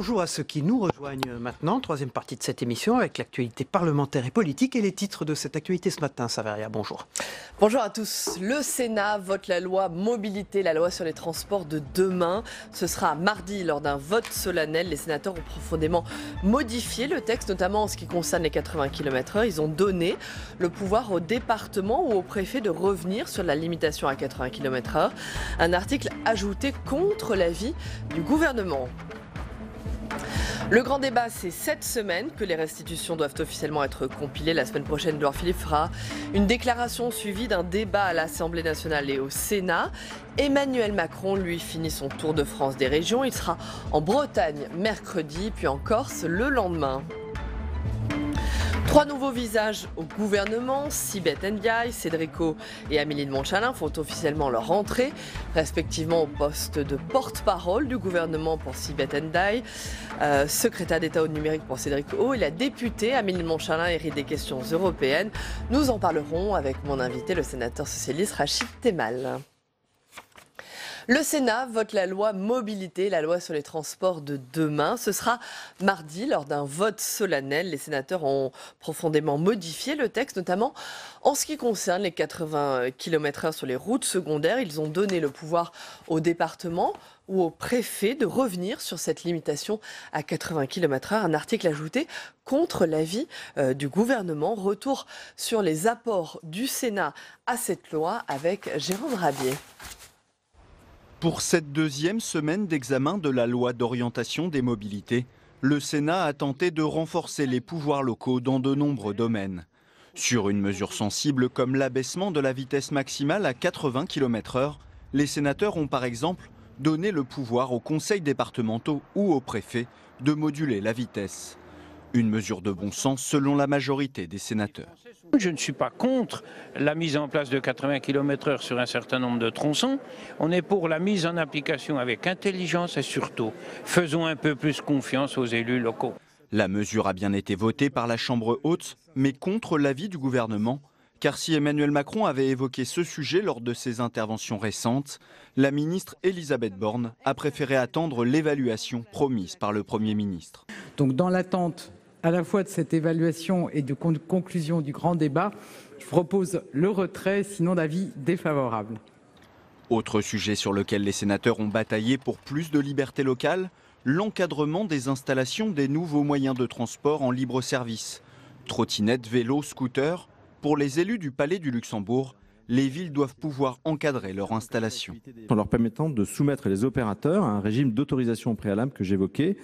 Bonjour à ceux qui nous rejoignent maintenant, troisième partie de cette émission avec l'actualité parlementaire et politique et les titres de cette actualité ce matin. Saveria, bonjour. Bonjour à tous. Le Sénat vote la loi mobilité, la loi sur les transports de demain. Ce sera mardi lors d'un vote solennel. Les sénateurs ont profondément modifié le texte, notamment en ce qui concerne les 80 km/h. Ils ont donné le pouvoir au département ou au préfet de revenir sur la limitation à 80 km/h. Un article ajouté contre l'avis du gouvernement. Le grand débat, c'est cette semaine que les restitutions doivent officiellement être compilées. La semaine prochaine, Édouard Philippe fera une déclaration suivie d'un débat à l'Assemblée nationale et au Sénat. Emmanuel Macron, lui, finit son tour de France des régions. Il sera en Bretagne mercredi, puis en Corse le lendemain. 3 nouveaux visages au gouvernement. Sibeth Ndiaye, Cédric O et Amélie de Montchalin font officiellement leur entrée, respectivement au poste de porte-parole du gouvernement pour Sibeth Ndiaye, secrétaire d'État au numérique pour Cédric O et la députée Amélie de Montchalin, hérite des questions européennes. Nous en parlerons avec mon invité, le sénateur socialiste Rachid Temal. Le Sénat vote la loi mobilité, la loi sur les transports de demain. Ce sera mardi lors d'un vote solennel. Les sénateurs ont profondément modifié le texte, notamment en ce qui concerne les 80 km/h sur les routes secondaires. Ils ont donné le pouvoir au département ou au préfet de revenir sur cette limitation à 80 km/h. Un article ajouté contre l'avis du gouvernement. Retour sur les apports du Sénat à cette loi avec Jérôme Rabier. Pour cette deuxième semaine d'examen de la loi d'orientation des mobilités, le Sénat a tenté de renforcer les pouvoirs locaux dans de nombreux domaines. Sur une mesure sensible comme l'abaissement de la vitesse maximale à 80 km/h, les sénateurs ont par exemple donné le pouvoir aux conseils départementaux ou aux préfets de moduler la vitesse. Une mesure de bon sens selon la majorité des sénateurs. Je ne suis pas contre la mise en place de 80 km/h sur un certain nombre de tronçons. On est pour la mise en application avec intelligence et surtout, faisons un peu plus confiance aux élus locaux. La mesure a bien été votée par la Chambre haute, mais contre l'avis du gouvernement. Car si Emmanuel Macron avait évoqué ce sujet lors de ses interventions récentes, la ministre Elisabeth Borne a préféré attendre l'évaluation promise par le Premier ministre. Donc dans l'attente à la fois de cette évaluation et de conclusion du grand débat, je propose le retrait, sinon d'avis défavorable. Autre sujet sur lequel les sénateurs ont bataillé pour plus de liberté locale, l'encadrement des installations des nouveaux moyens de transport en libre service. Trottinettes, vélos, scooters. Pour les élus du Palais du Luxembourg, les villes doivent pouvoir encadrer leur installation. En leur permettant de soumettre les opérateurs à un régime d'autorisation préalable que j'évoquais,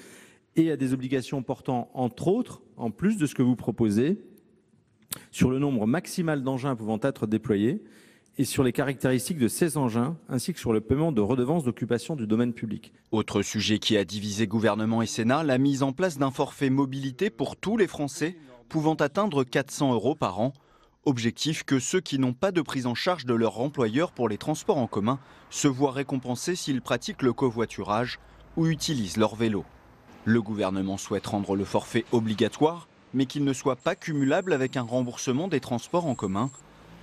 et à des obligations portant, entre autres, en plus de ce que vous proposez, sur le nombre maximal d'engins pouvant être déployés et sur les caractéristiques de ces engins, ainsi que sur le paiement de redevances d'occupation du domaine public. Autre sujet qui a divisé gouvernement et Sénat, la mise en place d'un forfait mobilité pour tous les Français, pouvant atteindre 400 € par an. Objectif que ceux qui n'ont pas de prise en charge de leur employeur pour les transports en commun se voient récompensés s'ils pratiquent le covoiturage ou utilisent leur vélo. Le gouvernement souhaite rendre le forfait obligatoire, mais qu'il ne soit pas cumulable avec un remboursement des transports en commun.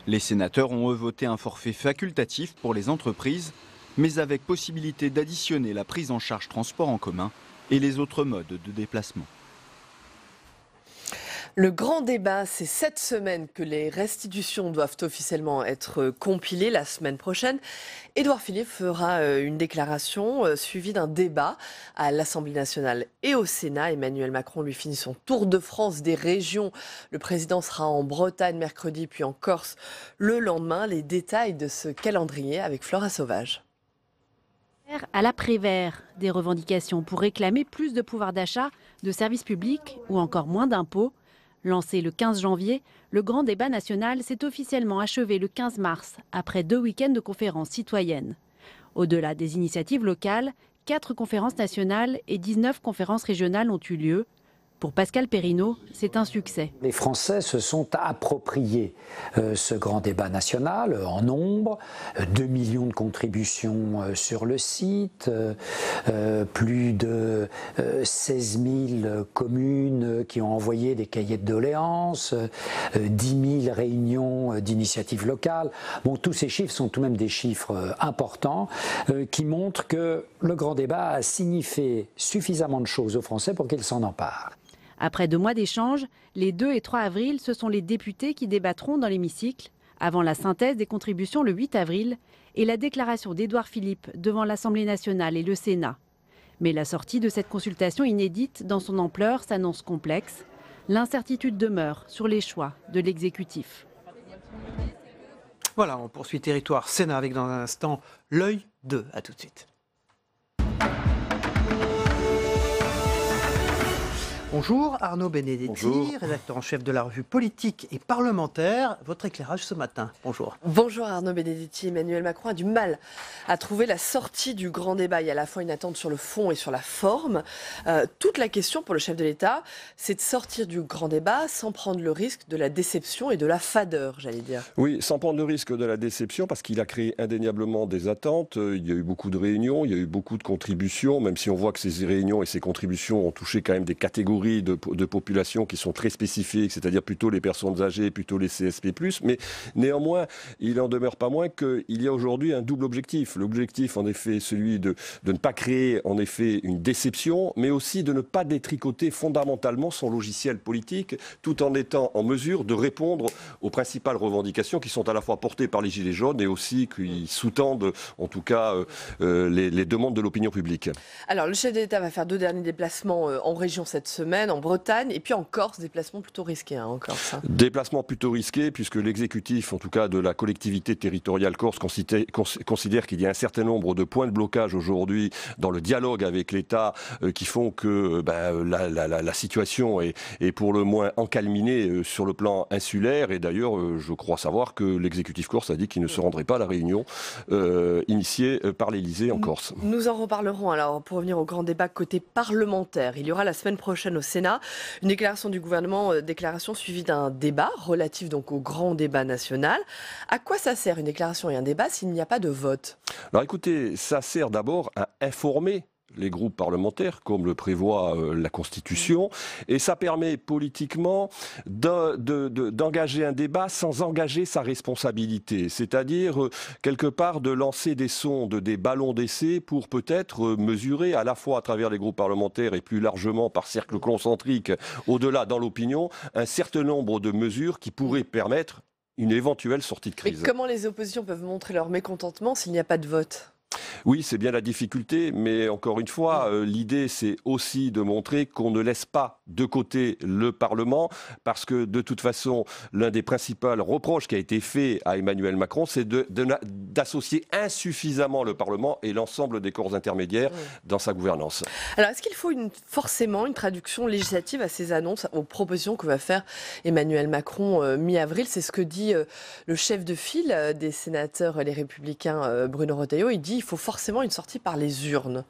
Les sénateurs ont voté un forfait facultatif pour les entreprises, mais avec possibilité d'additionner la prise en charge transport en commun et les autres modes de déplacement. Le grand débat, c'est cette semaine que les restitutions doivent officiellement être compilées la semaine prochaine. Édouard Philippe fera une déclaration suivie d'un débat à l'Assemblée nationale et au Sénat. Emmanuel Macron lui finit son tour de France des régions. Le président sera en Bretagne mercredi puis en Corse le lendemain. Les détails de ce calendrier avec Flora Sauvage. À l'après-vert, des revendications pour réclamer plus de pouvoir d'achat, de services publics ou encore moins d'impôts. Lancé le 15 janvier, le grand débat national s'est officiellement achevé le 15 mars, après 2 week-ends de conférences citoyennes. Au-delà des initiatives locales, 4 conférences nationales et 19 conférences régionales ont eu lieu. Pour Pascal Perrineau, c'est un succès. Les Français se sont appropriés ce grand débat national en nombre, 2 millions de contributions sur le site, plus de 16 000 communes qui ont envoyé des cahiers de doléances, 10 000 réunions d'initiatives locales. Bon, tous ces chiffres sont tout de même des chiffres importants qui montrent que le grand débat a signifié suffisamment de choses aux Français pour qu'ils s'en emparent. Après 2 mois d'échanges, les 2 et 3 avril, ce sont les députés qui débattront dans l'hémicycle, avant la synthèse des contributions le 8 avril et la déclaration d'Édouard Philippe devant l'Assemblée nationale et le Sénat. Mais la sortie de cette consultation inédite dans son ampleur s'annonce complexe. L'incertitude demeure sur les choix de l'exécutif. Voilà, on poursuit Territoire Sénat avec dans un instant l'œil 2. À tout de suite. Bonjour Arnaud Benedetti, Bonjour. rédacteur en chef de la revue Politique et Parlementaire. Votre éclairage ce matin. Bonjour. Bonjour Arnaud Benedetti. Emmanuel Macron a du mal à trouver la sortie du grand débat. Il y a à la fois une attente sur le fond et sur la forme. Toute la question pour le chef de l'État, c'est de sortir du grand débat sans prendre le risque de la déception et de la fadeur, j'allais dire. Oui, sans prendre le risque de la déception, parce qu'il a créé indéniablement des attentes. Il y a eu beaucoup de réunions, il y a eu beaucoup de contributions, même si on voit que ces réunions et ces contributions ont touché quand même des catégories de population qui sont très spécifiques, c'est-à-dire plutôt les personnes âgées, plutôt les CSP+. Mais néanmoins, il n'en demeure pas moins qu'il y a aujourd'hui un double objectif. L'objectif, en effet, celui de ne pas créer, en effet, une déception, mais aussi de ne pas détricoter fondamentalement son logiciel politique, tout en étant en mesure de répondre aux principales revendications qui sont à la fois portées par les Gilets jaunes et aussi qui sous-tendent, en tout cas, les demandes de l'opinion publique. Alors, le chef de l'État va faire 2 derniers déplacements en région cette semaine, en Bretagne, et puis en Corse, déplacement plutôt risqué en Corse. Déplacement plutôt risqué, puisque l'exécutif, en tout cas de la collectivité territoriale corse, considère qu'il y a un certain nombre de points de blocage aujourd'hui dans le dialogue avec l'État qui font que la situation est pour le moins encalminée sur le plan insulaire. Et d'ailleurs, je crois savoir que l'exécutif corse a dit qu'il ne se rendrait pas à la réunion initiée par l'Élysée en Corse. Nous en reparlerons. Alors, pour revenir au grand débat côté parlementaire, il y aura la semaine prochaine au Sénat une déclaration du gouvernement, déclaration suivie d'un débat relatif donc au grand débat national. À quoi ça sert une déclaration et un débat s'il n'y a pas de vote ? Alors écoutez, ça sert d'abord à informer les groupes parlementaires, comme le prévoit la Constitution, et ça permet politiquement d'engager un débat sans engager sa responsabilité, c'est-à-dire quelque part de lancer des sondes, des ballons d'essai pour peut-être mesurer à la fois à travers les groupes parlementaires et plus largement par cercle concentrique au-delà dans l'opinion, un certain nombre de mesures qui pourraient permettre une éventuelle sortie de crise. Mais comment les oppositions peuvent montrer leur mécontentement s'il n'y a pas de vote ? Oui, c'est bien la difficulté, mais encore une fois, l'idée c'est aussi de montrer qu'on ne laisse pas de côté le Parlement, parce que de toute façon, l'un des principaux reproches qui a été fait à Emmanuel Macron, c'est d'associer insuffisamment le Parlement et l'ensemble des corps intermédiaires dans sa gouvernance. Alors, est-ce qu'il faut forcément une traduction législative à ces annonces, aux propositions que va faire Emmanuel Macron mi-avril ? C'est ce que dit le chef de file des sénateurs Les Républicains, Bruno Retailleau. Il dit qu'il faut forcément une sortie par les urnes.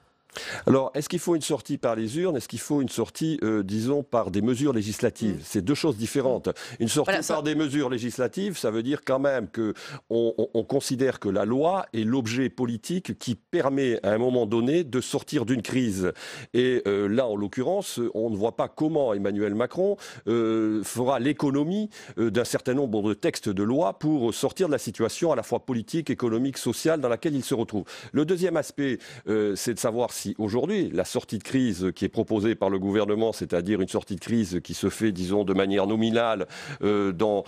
Alors, est-ce qu'il faut une sortie par les urnes ? Est-ce qu'il faut une sortie, disons, par des mesures législatives ? C'est 2 choses différentes. Une sortie par des mesures législatives, ça veut dire quand même qu'on considère que la loi est l'objet politique qui permet à un moment donné de sortir d'une crise. Et là, en l'occurrence, on ne voit pas comment Emmanuel Macron fera l'économie d'un certain nombre de textes de loi pour sortir de la situation à la fois politique, économique, sociale dans laquelle il se retrouve. Le deuxième aspect, c'est de savoir si aujourd'hui, la sortie de crise qui est proposée par le gouvernement, c'est-à-dire une sortie de crise qui se fait, disons, de manière nominale dans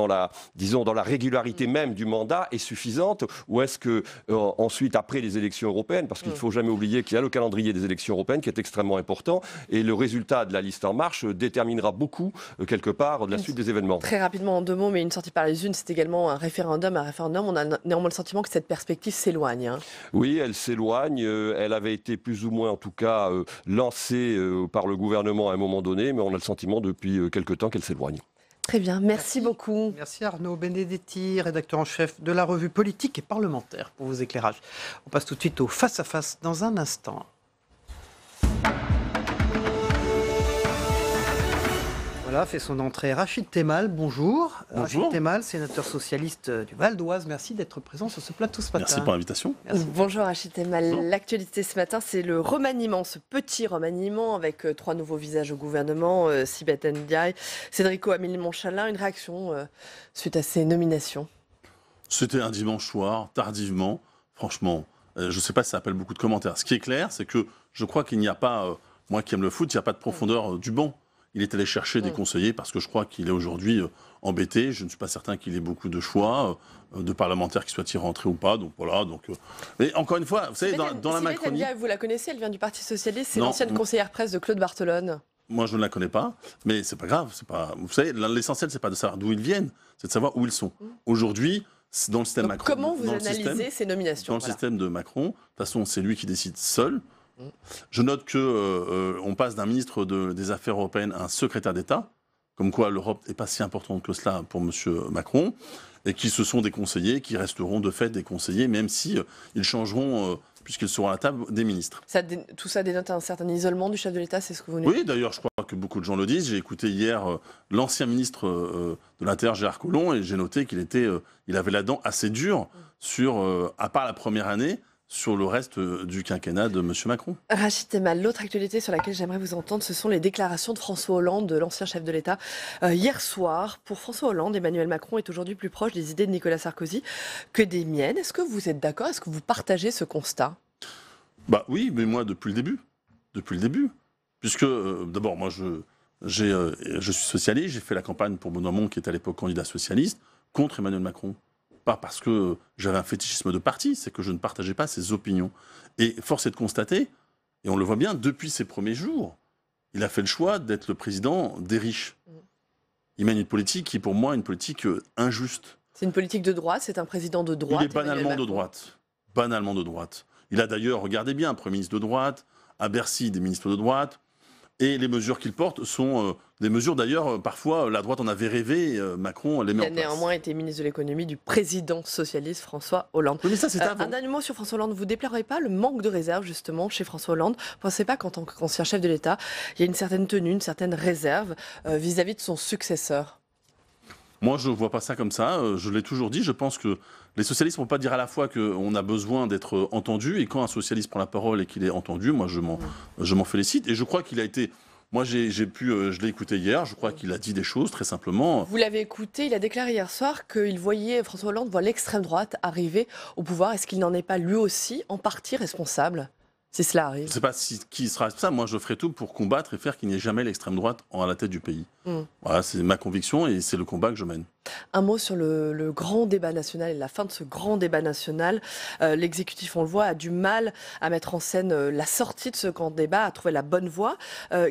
la régularité même du mandat, est suffisante, ou est-ce que ensuite, après les élections européennes, parce qu'il ne faut jamais oublier qu'il y a le calendrier des élections européennes qui est extrêmement important, et le résultat de la liste En Marche déterminera beaucoup, quelque part, de la suite des événements. Très rapidement, en 2 mots, mais une sortie par les urnes, c'est également un référendum. Un référendum, on a néanmoins le sentiment que cette perspective s'éloigne. Oui, elle s'éloigne. Elle avait été plus ou moins, en tout cas, lancée par le gouvernement à un moment donné, mais on a le sentiment depuis quelque temps qu'elle s'éloigne. Très bien, merci beaucoup. Merci Arnaud Benedetti, rédacteur en chef de la revue Politique et Parlementaire, pour vos éclairages. On passe tout de suite au face-à-face dans un instant. Voilà, fait son entrée Rachid Temal, bonjour. Bonjour. Rachid Temal, sénateur socialiste du Val d'Oise, merci d'être présent sur ce plateau ce matin. Merci pour l'invitation. Bonjour Rachid Temal. Bonjour. L'actualité ce matin, c'est le remaniement, ce petit remaniement avec 3 nouveaux visages au gouvernement, Sibeth Ndiaye, Cédric Amélie Montchalin. Une réaction suite à ces nominations? C'était un dimanche soir, tardivement. Franchement, je ne sais pas si ça appelle beaucoup de commentaires. Ce qui est clair, c'est que je crois qu'il n'y a pas, moi qui aime le foot, il n'y a pas de profondeur du banc. Il est allé chercher des conseillers parce que je crois qu'il est aujourd'hui embêté. Je ne suis pas certain qu'il ait beaucoup de choix de parlementaires qui soient y rentrer ou pas. Donc voilà. Mais encore une fois, vous savez, dans la Macronie... Ndiaye, vous la connaissez, elle vient du Parti Socialiste, c'est Non. l'ancienne conseillère presse de Claude Barthelone. Moi, je ne la connais pas, mais c'est pas grave. Vous savez, l'essentiel, c'est pas de savoir d'où ils viennent, c'est de savoir où ils sont. Aujourd'hui, dans le système Macron... Comment vous analysez ces nominations? Dans le système de Macron, de toute façon, c'est lui qui décide seul. Je note qu'on passe d'un ministre des Affaires européennes à un secrétaire d'État, comme quoi l'Europe n'est pas si importante que cela pour M. Macron, et qui ce sont des conseillers qui resteront de fait des conseillers, même si ils changeront, puisqu'ils seront à la table des ministres. Tout ça dénote un certain isolement du chef de l'État, c'est ce que vous nous dites? Oui, d'ailleurs, je crois que beaucoup de gens le disent. J'ai écouté hier l'ancien ministre de l'Intérieur, Gérard Collomb, et j'ai noté qu'il avait la dent assez dure sur, à part la première année, sur le reste du quinquennat de M. Macron. Rachid Temal, l'autre actualité sur laquelle j'aimerais vous entendre, ce sont les déclarations de François Hollande, de l'ancien chef de l'État, hier soir. Pour François Hollande, Emmanuel Macron est aujourd'hui plus proche des idées de Nicolas Sarkozy que des miennes. Est-ce que vous êtes d'accord? Est-ce que vous partagez ce constat? Bah oui, mais moi, depuis le début. Depuis le début. Puisque, d'abord, moi, je suis socialiste, j'ai fait la campagne pour Benoît Hamon, qui était à l'époque candidat socialiste, contre Emmanuel Macron. Pas parce que j'avais un fétichisme de parti, c'est que je ne partageais pas ses opinions. Et force est de constater, et on le voit bien, depuis ses premiers jours, il a fait le choix d'être le président des riches. Il mène une politique qui est pour moi une politique injuste. C'est une politique de droite, c'est un président de droite. Il est banalement de droite. Banalement de droite. Il a d'ailleurs, regardez bien, un Premier ministre de droite, à Bercy des ministres de droite, et les mesures qu'il porte sont des mesures d'ailleurs, parfois la droite en avait rêvé, Macron les met en place. Il a néanmoins été ministre de l'économie du président socialiste François Hollande. Oui, mais ça, c'est avant. Un dernier mot sur François Hollande, vous ne déplorez pas le manque de réserve justement chez François Hollande? Vous ne pensez pas qu'en tant qu'ancien chef de l'État, il y a une certaine tenue, une certaine réserve vis-à-vis de son successeur? Moi, je ne vois pas ça comme ça. Je l'ai toujours dit. Je pense que les socialistes ne vont pas dire à la fois qu'on a besoin d'être entendu. Et quand un socialiste prend la parole et qu'il est entendu, moi, je m'en félicite. Et je crois qu'il a été... Moi, je l'ai écouté hier. Je crois qu'il a dit des choses, très simplement. Vous l'avez écouté. Il a déclaré hier soir qu'il voyait, François Hollande voit l'extrême droite arriver au pouvoir. Est-ce qu'il n'en est pas lui aussi en partie responsable si cela arrive? Je ne sais pas qui sera ça. Moi, je ferai tout pour combattre et faire qu'il n'y ait jamais l'extrême droite à la tête du pays. Voilà, c'est ma conviction et c'est le combat que je mène. Un mot sur le grand débat national et la fin de ce grand débat national. L'exécutif, on le voit, a du mal à mettre en scène la sortie de ce grand débat, à trouver la bonne voie.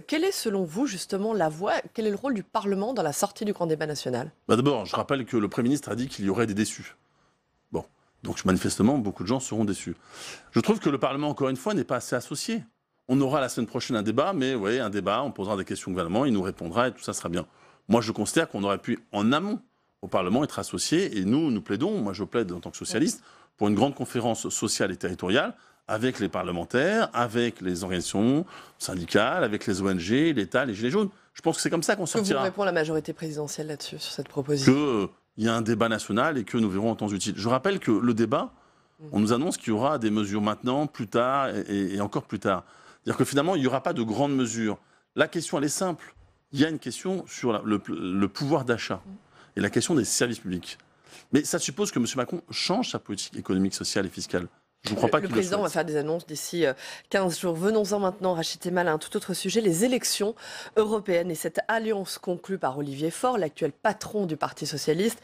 Quelle est, selon vous, justement, la voie? Quel est le rôle du Parlement dans la sortie du grand débat national? D'abord, je rappelle que le Premier ministre a dit qu'il y aurait des déçus. Bon. Donc manifestement, beaucoup de gens seront déçus. Je trouve que le Parlement, encore une fois, n'est pas assez associé. On aura la semaine prochaine un débat, mais oui, un débat, on posera des questions au gouvernement, il nous répondra et tout ça sera bien. Moi, je considère qu'on aurait pu, en amont, au Parlement, être associé. Et nous plaidons, moi je plaide en tant que socialiste, pour une grande conférence sociale et territoriale avec les parlementaires, avec les organisations syndicales, avec les ONG, l'État, les Gilets jaunes. Je pense que c'est comme ça qu'on sortira. Que vous répond la majorité présidentielle là-dessus, sur cette proposition? Il y a un débat national et que nous verrons en temps utile. Je rappelle que le débat, on nous annonce qu'il y aura des mesures maintenant, plus tard et encore plus tard. C'est-à-dire que finalement, il n'y aura pas de grandes mesures. La question, elle est simple. Il y a une question sur le pouvoir d'achat et la question des services publics. Mais ça suppose que M. Macron change sa politique économique, sociale et fiscale. Je ne crois pas qu'il le souhaite. Le président va faire des annonces d'ici 15 jours. Venons-en maintenant, Rachid Temal, à un tout autre sujet, les élections européennes et cette alliance conclue par Olivier Faure, l'actuel patron du Parti socialiste,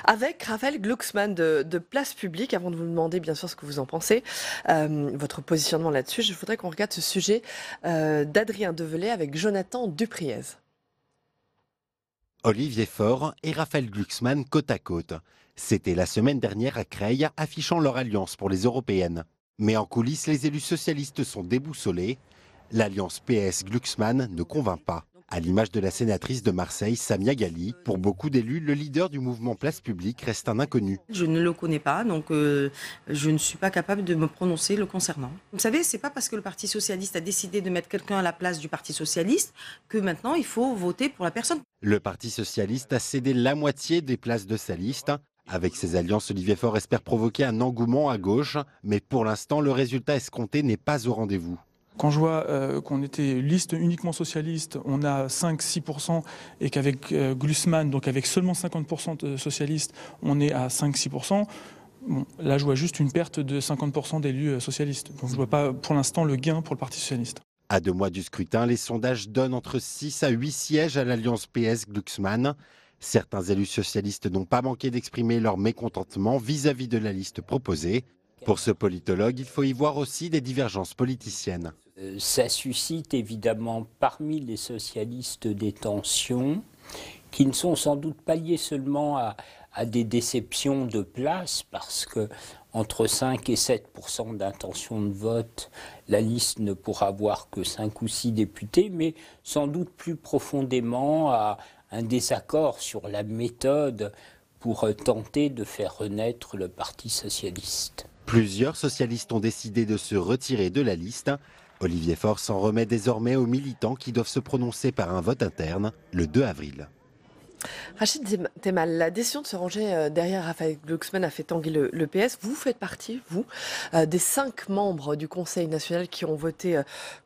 avec Raphaël Glucksmann de Place Publique. Avant de vous demander bien sûr ce que vous en pensez, votre positionnement là-dessus, je voudrais qu'on regarde ce sujet d'Adrien Develay avec Jonathan Dupriez. Olivier Faure et Raphaël Glucksmann côte à côte. C'était la semaine dernière à Creil, affichant leur alliance pour les européennes. Mais en coulisses, les élus socialistes sont déboussolés. L'alliance PS-Glucksmann ne convainc pas. À l'image de la sénatrice de Marseille, Samia Ghali, pour beaucoup d'élus, le leader du mouvement Place Publique reste un inconnu. Je ne le connais pas, donc je ne suis pas capable de me prononcer le concernant. Vous savez, c'est pas parce que le Parti socialiste a décidé de mettre quelqu'un à la place du Parti socialiste que maintenant il faut voter pour la personne. Le Parti socialiste a cédé la moitié des places de sa liste. Avec ses alliances, Olivier Faure espère provoquer un engouement à gauche, mais pour l'instant, le résultat escompté n'est pas au rendez-vous. Quand je vois qu'on était liste uniquement socialiste, on a 5-6%, et qu'avec Glucksmann, donc avec seulement 50% de socialistes, on est à 5-6%, bon, là je vois juste une perte de 50% d'élus socialistes. Donc je ne vois pas pour l'instant le gain pour le Parti socialiste. À 2 mois du scrutin, les sondages donnent entre 6 à 8 sièges à l'alliance PS-Glucksmann. Certains élus socialistes n'ont pas manqué d'exprimer leur mécontentement vis-à-vis de la liste proposée. Pour ce politologue, il faut y voir aussi des divergences politiciennes. Ça suscite évidemment parmi les socialistes des tensions qui ne sont sans doute pas liées seulement à des déceptions de place, parce que entre 5 et 7% d'intention de vote, la liste ne pourra avoir que 5 ou 6 députés, mais sans doute plus profondément à un désaccord sur la méthode pour tenter de faire renaître le Parti socialiste. Plusieurs socialistes ont décidé de se retirer de la liste. Olivier Faure s'en remet désormais aux militants qui doivent se prononcer par un vote interne le 2 avril. Rachid Temal, la décision de se ranger derrière Raphaël Glucksmann a fait tanguer le PS. Vous faites partie, vous, des 5 membres du Conseil national qui ont voté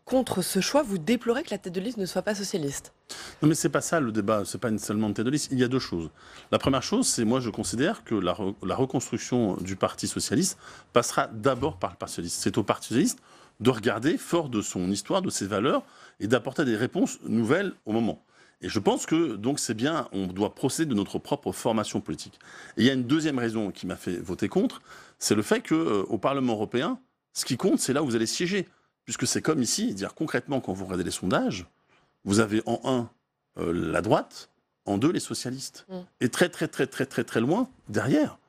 contre ce choix. Vous déplorez que la tête de liste ne soit pas socialiste. Non, mais c'est pas ça le débat, c'est pas seulement une tête de liste. Il y a 2 choses. La première chose, c'est moi je considère que la reconstruction du Parti socialiste passera d'abord par le Parti socialiste. C'est au Parti socialiste de regarder, fort de son histoire, de ses valeurs, et d'apporter des réponses nouvelles au moment. Et je pense que donc c'est bien, on doit procéder de notre propre formation politique. Et il y a une deuxième raison qui m'a fait voter contre, c'est le fait qu'au Parlement européen, ce qui compte, c'est là où vous allez siéger. Puisque c'est comme ici, dire concrètement, quand vous regardez les sondages, vous avez en 1 la droite, en 2 les socialistes. Et très loin, derrière,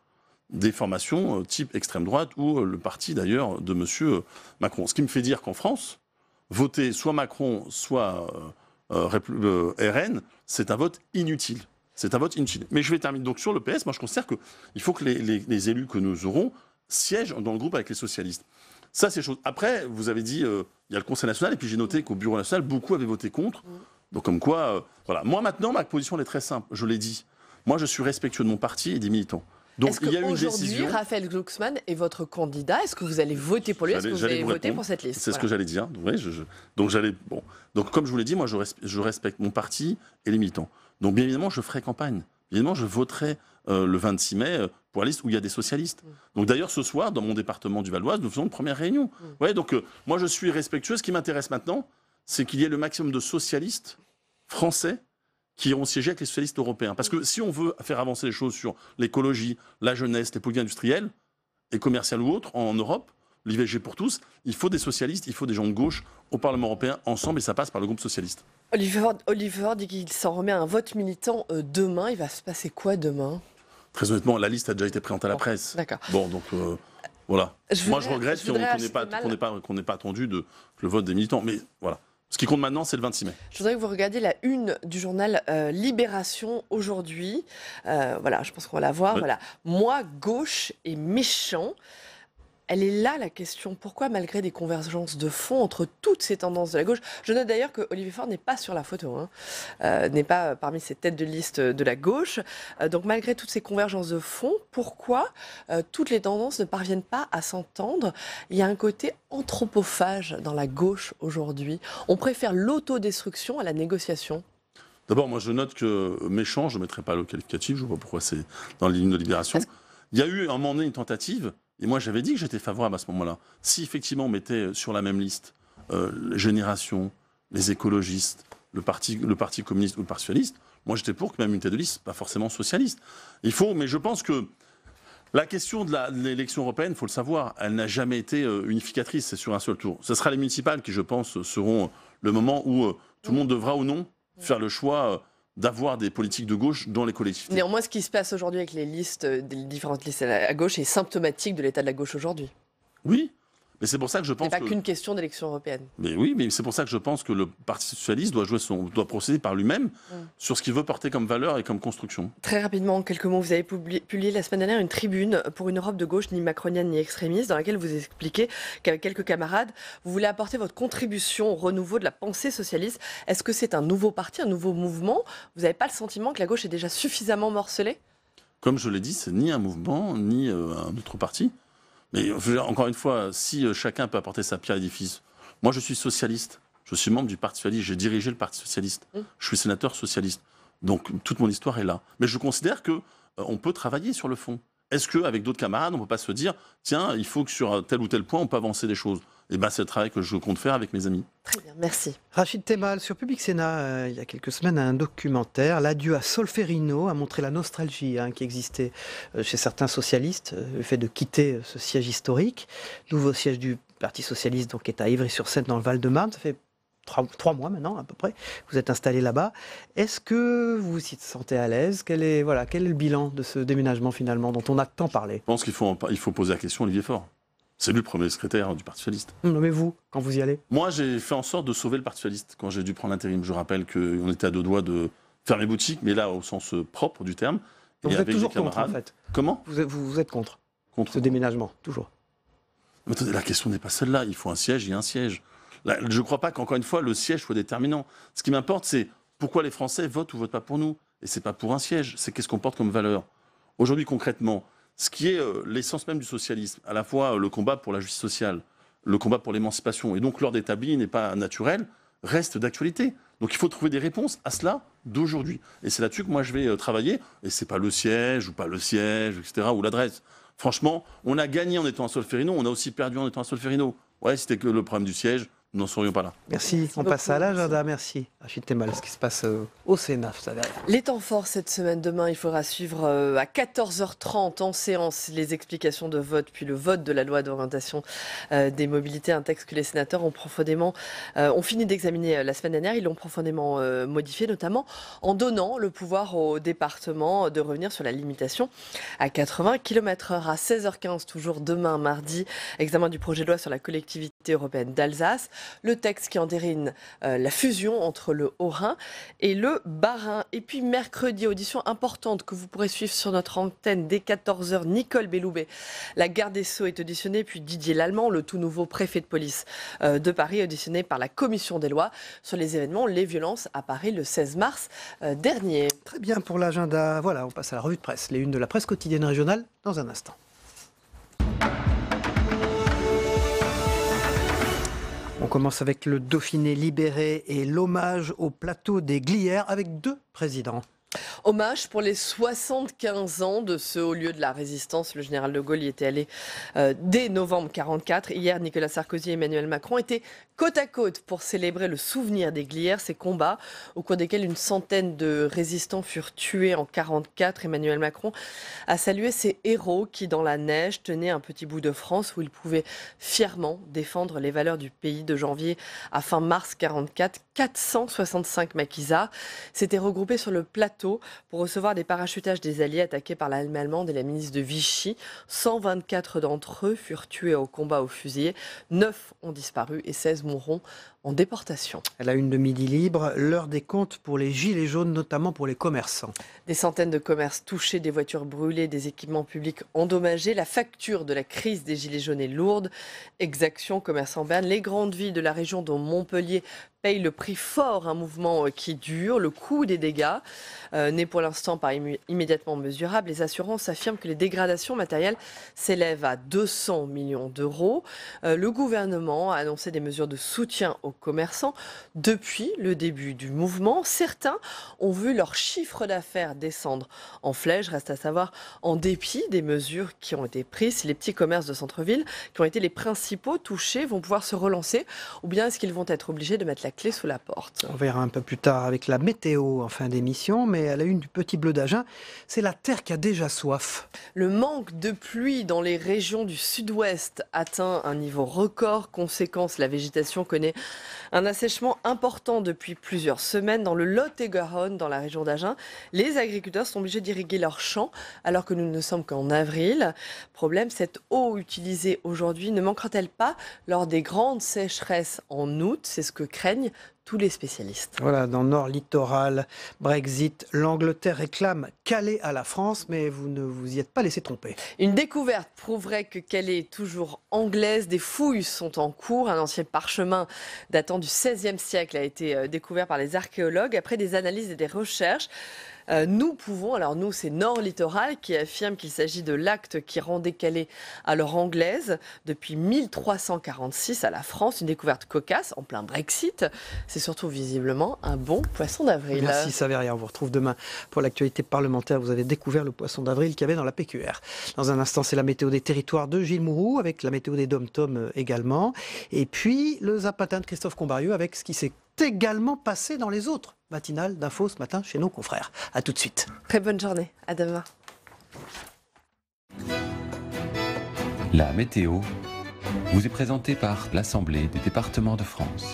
des formations type extrême droite ou le parti d'ailleurs de M. Macron. Ce qui me fait dire qu'en France, voter soit Macron, soit RN, c'est un vote inutile. C'est un vote inutile. Mais je vais terminer donc sur le PS. Moi, je considère qu'il faut que les élus que nous aurons siègent dans le groupe avec les socialistes. Ça, c'est chose. Après, vous avez dit, il y a le Conseil national, et puis j'ai noté qu'au Bureau national, beaucoup avaient voté contre. Donc, comme quoi, voilà. Moi, maintenant, ma position, elle est très simple. Je l'ai dit. Moi, je suis respectueux de mon parti et des militants. Donc, est-ce il y a eu une décision. Aujourd'hui, Raphaël Glucksmann est votre candidat. Est-ce que vous allez voter pour lui? Est-ce que vous allez voter pour cette liste? C'est ce que j'allais dire. Donc, comme je vous l'ai dit, moi, je respecte mon parti et les militants. Donc, bien évidemment, je ferai campagne. Bien évidemment, je voterai le 26 mai pour la liste où il y a des socialistes. Donc, d'ailleurs, ce soir, dans mon département du Val-d'Oise, nous faisons une première réunion. Ouais, donc, moi, je suis respectueux. Ce qui m'intéresse maintenant, c'est qu'il y ait le maximum de socialistes français qui iront siéger avec les socialistes européens. Parce que si on veut faire avancer les choses sur l'écologie, la jeunesse, les politiques industrielles et commerciales ou autres en Europe, l'IVG pour tous, il faut des socialistes, il faut des gens de gauche au Parlement européen ensemble, et ça passe par le groupe socialiste. Olivier Faure dit qu'il s'en remet à un vote militant demain. Il va se passer quoi demain? Très honnêtement, la liste a déjà été présentée à la presse. D'accord. Bon, donc voilà. Moi, je regrette qu'on n'ait pas attendu le vote des militants. Mais voilà. Ce qui compte maintenant, c'est le 26 mai. Je voudrais que vous regardiez la une du journal Libération aujourd'hui. Voilà, je pense qu'on va la voir. Oui. Voilà. Moi, gauche et méchant. Elle est là la question. Pourquoi, malgré des convergences de fond entre toutes ces tendances de la gauche, je note d'ailleurs que Olivier Faure n'est pas sur la photo, n'est pas parmi ces têtes de liste de la gauche. Donc malgré toutes ces convergences de fond, pourquoi toutes les tendances ne parviennent pas à s'entendre? Il y a un côté anthropophage dans la gauche aujourd'hui. On préfère l'autodestruction à la négociation. D'abord, moi je note que méchant, je ne mettrai pas le qualificatif, je ne vois pas pourquoi c'est dans la ligne de Libération. Il y a eu à un moment donné une tentative. Et moi, j'avais dit que j'étais favorable à ce moment-là. Si, effectivement, on mettait sur la même liste Génération, les écologistes, le parti communiste ou le Parti socialiste, moi, j'étais pour que même une tête de liste, pas forcément socialiste. Mais je pense que la question de l'élection européenne, il faut le savoir, elle n'a jamais été unificatrice, c'est sur un seul tour. Ce sera les municipales qui, je pense, seront le moment où tout le monde devra ou non faire le choix d'avoir des politiques de gauche dans les collectivités. Néanmoins, ce qui se passe aujourd'hui avec les listes, des différentes listes à gauche est symptomatique de l'état de la gauche aujourd'hui. Oui, Mais c'est pour ça que je pense c'est pas qu'une question d'élection européenne. Mais oui, mais c'est pour ça que je pense que le Parti socialiste doit procéder par lui-même sur ce qu'il veut porter comme valeur et comme construction. Très rapidement, en quelques mots, vous avez publié la semaine dernière une tribune pour une Europe de gauche ni macronienne ni extrémiste, dans laquelle vous expliquez qu'avec quelques camarades, vous voulez apporter votre contribution au renouveau de la pensée socialiste. Est-ce que c'est un nouveau parti, un nouveau mouvement? Vous n'avez pas le sentiment que la gauche est déjà suffisamment morcelée? Comme je l'ai dit, c'est ni un mouvement, ni un autre parti. Mais encore une fois, si chacun peut apporter sa pierre à l'édifice. Moi, je suis socialiste. Je suis membre du Parti socialiste. J'ai dirigé le Parti socialiste. Je suis sénateur socialiste. Donc, toute mon histoire est là. Mais je considère qu'on peut travailler sur le fond. Est-ce qu'avec d'autres camarades, on ne peut pas se dire, tiens, il faut que sur tel ou tel point, on peut avancer des choses? Et bien, c'est le travail que je compte faire avec mes amis. Très bien, merci. Rachid Temal, sur Public Sénat, il y a quelques semaines, un documentaire, L'adieu à Solferino, a montré la nostalgie qui existait chez certains socialistes, le fait de quitter ce siège historique. Nouveau siège du Parti socialiste donc, est à Ivry-sur-Seine, dans le Val-de-Marne. Ça fait 3 mois maintenant, à peu près. Vous êtes installé là-bas. Est-ce que vous vous sentez à l'aise? Quel est le bilan de ce déménagement, finalement, dont on a tant parlé? Je pense qu'il faut poser la question à Olivier Faure. C'est lui le premier secrétaire du Parti socialiste. Non, mais vous, quand vous y allez? Moi, j'ai fait en sorte de sauver le Parti socialiste quand j'ai dû prendre l'intérim. Je rappelle qu'on était à 2 doigts de fermer boutique, mais là, au sens propre du terme. Donc vous êtes toujours contre, en fait? Comment? Vous êtes contre ce déménagement, toujours? Mais attendez, la question n'est pas celle-là. Il faut un siège, il y a un siège. Là, je ne crois pas qu'encore une fois, le siège soit déterminant. Ce qui m'importe, c'est pourquoi les Français votent ou votent pas pour nous. Et ce n'est pas pour un siège, c'est qu'est-ce qu'on porte comme valeur. Aujourd'hui, concrètement, ce qui est l'essence même du socialisme, à la fois le combat pour la justice sociale, le combat pour l'émancipation, et donc l'ordre établi n'est pas naturel, reste d'actualité. Donc il faut trouver des réponses à cela d'aujourd'hui. Et c'est là-dessus que moi je vais travailler. Et c'est pas le siège ou pas le siège, etc., ou l'adresse. Franchement, on a gagné en étant à Solferino, on a aussi perdu en étant à Solferino. Ouais, c'était que le problème du siège, nous n'en serions pas là. Merci. On passe à l'agenda. Merci. Rachid Temal, ce qui se passe au Sénat. Ça les temps forts cette semaine. Demain, il faudra suivre à 14h30 en séance les explications de vote, puis le vote de la loi d'orientation des mobilités, un texte que les sénateurs ont fini d'examiner la semaine dernière. Ils l'ont profondément modifié, notamment en donnant le pouvoir au département de revenir sur la limitation à 80 km/h. À 16h15, toujours demain, mardi, examen du projet de loi sur la collectivité européenne d'Alsace. Le texte qui entérine la fusion entre le Haut-Rhin et le Bas-Rhin. Et puis mercredi, audition importante que vous pourrez suivre sur notre antenne dès 14h. Nicole Belloubet, la garde des Sceaux, est auditionnée. Puis Didier Lallemand, le tout nouveau préfet de police de Paris, auditionné par la commission des lois sur les événements, les violences à Paris le 16 mars dernier. Très bien pour l'agenda. Voilà, on passe à la revue de presse. Les unes de la presse quotidienne régionale dans un instant. On commence avec le Dauphiné libéré et l'hommage au plateau des Glières avec 2 présidents. Hommage pour les 75 ans de ce haut lieu de la résistance. Le général de Gaulle y était allé dès novembre 1944. Hier, Nicolas Sarkozy et Emmanuel Macron étaient côte à côte pour célébrer le souvenir des Glières, ces combats au cours desquels une centaine de résistants furent tués en 1944. Emmanuel Macron a salué ces héros qui, dans la neige, tenaient un petit bout de France où ils pouvaient fièrement défendre les valeurs du pays. De janvier à fin mars 1944, 465 maquisards s'étaient regroupés sur le plateau pour recevoir des parachutages des Alliés attaqués par l'armée allemande et la milice de Vichy. 124 d'entre eux furent tués au combat au fusil. 9 ont disparu et 16 mourront en déportation. À la une de Midi Libre, l'heure des comptes pour les gilets jaunes, notamment pour les commerçants. Des centaines de commerces touchés, des voitures brûlées, des équipements publics endommagés. La facture de la crise des gilets jaunes est lourde. Exactions, commerce en berne. Les grandes villes de la région, dont Montpellier, payent le prix fort, un mouvement qui dure. Le coût des dégâts n'est pour l'instant pas immédiatement mesurable. Les assurances affirment que les dégradations matérielles s'élèvent à 200 millions d'euros. Le gouvernement a annoncé des mesures de soutien aux commerçants. Depuis le début du mouvement, certains ont vu leur chiffre d'affaires descendre en flèche. Reste à savoir, en dépit des mesures qui ont été prises, si les petits commerces de centre-ville, qui ont été les principaux touchés, vont pouvoir se relancer, ou bien est-ce qu'ils vont être obligés de mettre la clé sous la porte? On verra un peu plus tard avec la météo en fin d'émission, mais à la une du Petit Bleu d'Agen, c'est la terre qui a déjà soif. Le manque de pluie dans les régions du sud-ouest atteint un niveau record. Conséquence, la végétation connaît Un assèchement important depuis plusieurs semaines dans le Lot-et-Garonne, dans la région d'Agen. Les agriculteurs sont obligés d'irriguer leurs champs alors que nous ne sommes qu'en avril. Problème, cette eau utilisée aujourd'hui ne manquera-t-elle pas lors des grandes sécheresses en août? C'est ce que craignent tous les spécialistes. Voilà, dans Nord Littoral, Brexit, l'Angleterre réclame Calais à la France, mais vous ne vous y êtes pas laissé tromper. Une découverte prouverait que Calais est toujours anglaise. Des fouilles sont en cours. Un ancien parchemin datant du XVIe siècle a été découvert par les archéologues après des analyses et des recherches. Nous pouvons, alors nous c'est Nord Littoral qui affirme qu'il s'agit de l'acte qui rendait Calais alors anglaise depuis 1346 à la France, une découverte cocasse en plein Brexit. C'est surtout visiblement un bon poisson d'avril. Merci Saveria, on vous retrouve demain pour l'actualité parlementaire. Vous avez découvert le poisson d'avril qu'il y avait dans la PQR. Dans un instant, c'est la météo des territoires de Gilles Mourou avec la météo des dom-tom également. Et puis le zapatin de Christophe Combarieux avec ce qui s'est également passé dans les autres matinales d'infos ce matin chez nos confrères. À tout de suite. Très bonne journée. À demain. La météo vous est présentée par l'Assemblée des départements de France.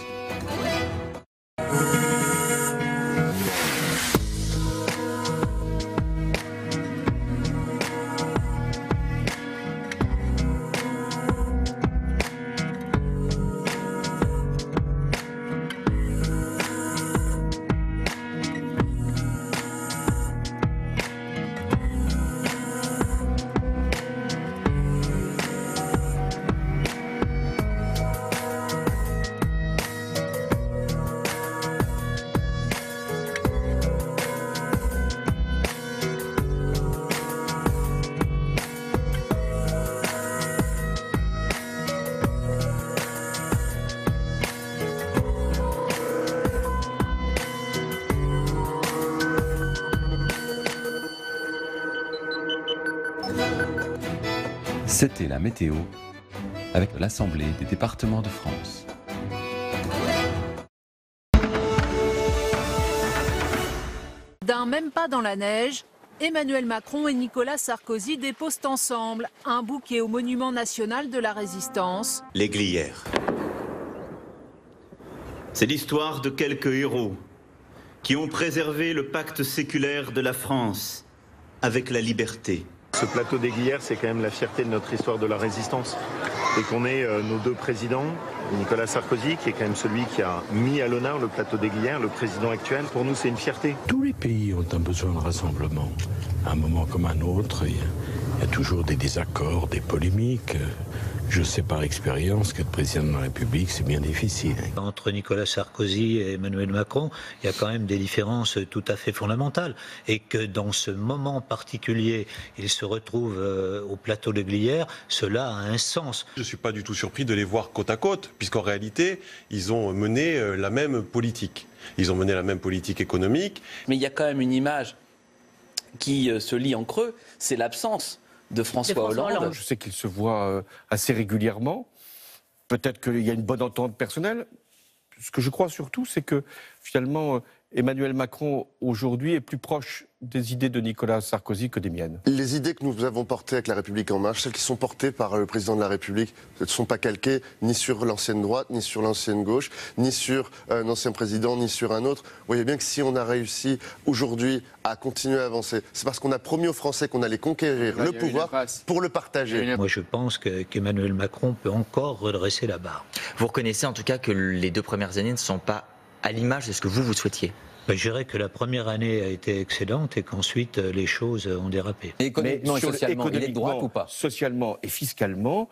C'était la météo avec l'Assemblée des départements de France. D'un même pas dans la neige, Emmanuel Macron et Nicolas Sarkozy déposent ensemble un bouquet au monument national de la Résistance. Les Glières. C'est l'histoire de quelques héros qui ont préservé le pacte séculaire de la France avec la liberté. Ce plateau des Glières, c'est quand même la fierté de notre histoire de la résistance. Et qu'on ait nos deux présidents, Nicolas Sarkozy, qui est quand même celui qui a mis à l'honneur le plateau des Glières, le président actuel, pour nous c'est une fierté. Tous les pays ont un besoin de rassemblement. À un moment comme un autre, il y a toujours des désaccords, des polémiques. Je sais par expérience qu'être président de la République, c'est bien difficile. Entre Nicolas Sarkozy et Emmanuel Macron, il y a quand même des différences tout à fait fondamentales. Et que dans ce moment particulier, ils se retrouvent au plateau de Glières, cela a un sens. Je ne suis pas du tout surpris de les voir côte à côte, puisqu'en réalité, ils ont mené la même politique. Ils ont mené la même politique économique. Mais il y a quand même une image qui se lit en creux, c'est l'absence de François Hollande. Je sais qu'il se voit assez régulièrement. Peut-être qu'il y a une bonne entente personnelle. Ce que je crois surtout, c'est que finalement, Emmanuel Macron, aujourd'hui, est plus proche des idées de Nicolas Sarkozy que des miennes. Les idées que nous avons portées avec La République En Marche, celles qui sont portées par le président de la République, ne sont pas calquées ni sur l'ancienne droite, ni sur l'ancienne gauche, ni sur un ancien président, ni sur un autre. Vous voyez bien que si on a réussi aujourd'hui à continuer à avancer, c'est parce qu'on a promis aux Français qu'on allait conquérir le pouvoir pour le partager. Moi, je pense qu'Emmanuel Macron peut encore redresser la barre. Vous reconnaissez en tout cas que les 2 premières années ne sont pas à l'image de ce que vous souhaitiez? Je dirais que la première année a été excellente et qu'ensuite les choses ont dérapé. Mais socialement, il est de droite ou pas? Socialement et fiscalement,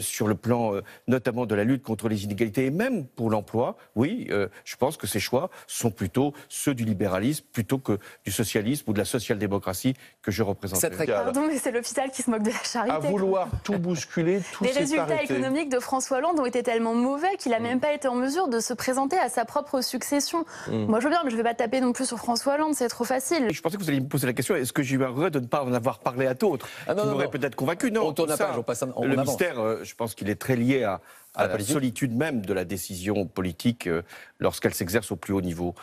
sur le plan notamment de la lutte contre les inégalités et même pour l'emploi, oui, je pense que ces choix sont plutôt ceux du libéralisme plutôt que du socialisme ou de la social-démocratie que je représente. Pardon, mais c'est l'hôpital qui se moque de la charité. À vouloir tout bousculer, tout les résultats économiques de François Hollande ont été tellement mauvais qu'il n'a même pas été en mesure de se présenter à sa propre succession. Moi je veux bien, mais je ne vais pas taper non plus sur François Hollande, c'est trop facile. Je pensais que vous alliez me poser la question, est-ce que j'ai eu un regret de ne pas en avoir parlé à d'autres qui m'auraient peut-être convaincu? Non, on tourne la page, on passe en le mystère, je pense qu'il est très lié à la solitude même de la décision politique lorsqu'elle s'exerce au plus haut niveau.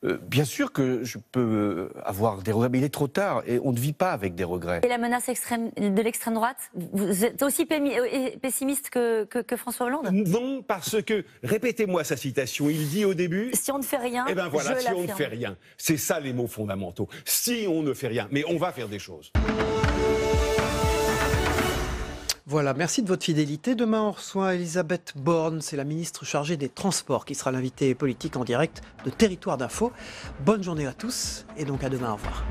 bien sûr que je peux avoir des regrets, mais il est trop tard et on ne vit pas avec des regrets. Et la menace de l'extrême droite, vous êtes aussi pessimiste que François Hollande? Non, parce que, répétez-moi sa citation, il dit au début... Si on ne fait rien, eh ben voilà, si on ne l'affirme. fait rien. C'est ça les mots fondamentaux. Si on ne fait rien, mais on va faire des choses. Voilà, merci de votre fidélité. Demain, on reçoit Elisabeth Borne, c'est la ministre chargée des Transports, qui sera l'invitée politique en direct de Territoire d'Info. Bonne journée à tous et donc à demain, au revoir.